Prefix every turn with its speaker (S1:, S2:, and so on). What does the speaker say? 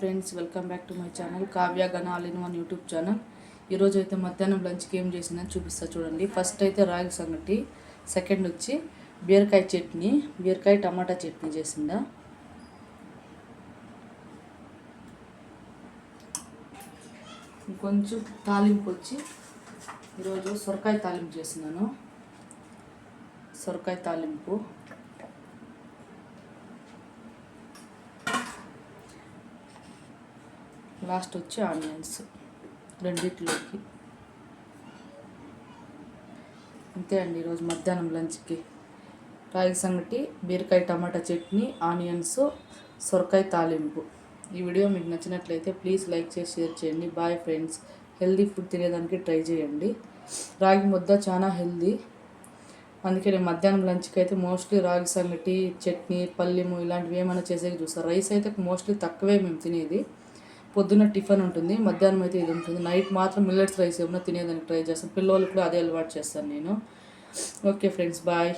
S1: Friends, welcome back to my channel Kavya Gana all in one YouTube channel. ఈరోజు అయితే మధ్యాహ్నం లంచ్కి ఏం చేసిందని చూపిస్తా చూడండి. ఫస్ట్ అయితే రాగి సంగటి, సెకండ్ వచ్చి బీరకాయ చట్నీ, బీరకాయ టమాటా చట్నీ చేసిందా. కొంచెం తాలింపు వచ్చి ఈరోజు సొరకాయ తాలింపు చేసినాను. సొరకాయ తాలింపు, లాస్ట్ వచ్చి ఆనియన్స్ రెండిట్లోకి. అంతే అండి ఈరోజు మధ్యాహ్నం లంచ్కి. రాగి సంగటి, బీరకాయ టమాటా చట్నీ, ఆనియన్స్, సొరకాయ తాలింపు. ఈ వీడియో మీకు నచ్చినట్లయితే ప్లీజ్ లైక్ చేసి షేర్ చేయండి. Bye friends. హెల్దీ ఫుడ్ తినేదానికి ట్రై చేయండి. రాగి ముద్ద చాలా హెల్దీ, అందుకే నేను మధ్యాహ్నం లంచ్కి అయితే మోస్ట్లీ రాగి సంగటి, చట్నీ, పల్లెము ఇలాంటివి ఏమైనా చేసేది చూస్తాను. రైస్ అయితే మోస్ట్లీ తక్కువే మేము తినేది. పొద్దున్న టిఫిన్ ఉంటుంది, మధ్యాహ్నం అయితే ఇది ఉంటుంది. నైట్ మాత్రం మిల్లెట్స్ రైస్ ఏమైనా తినేదానికి ట్రై చేస్తాను. పిల్లలు కూడా అదే అలవాటు చేస్తాను నేను. Okay friends, bye.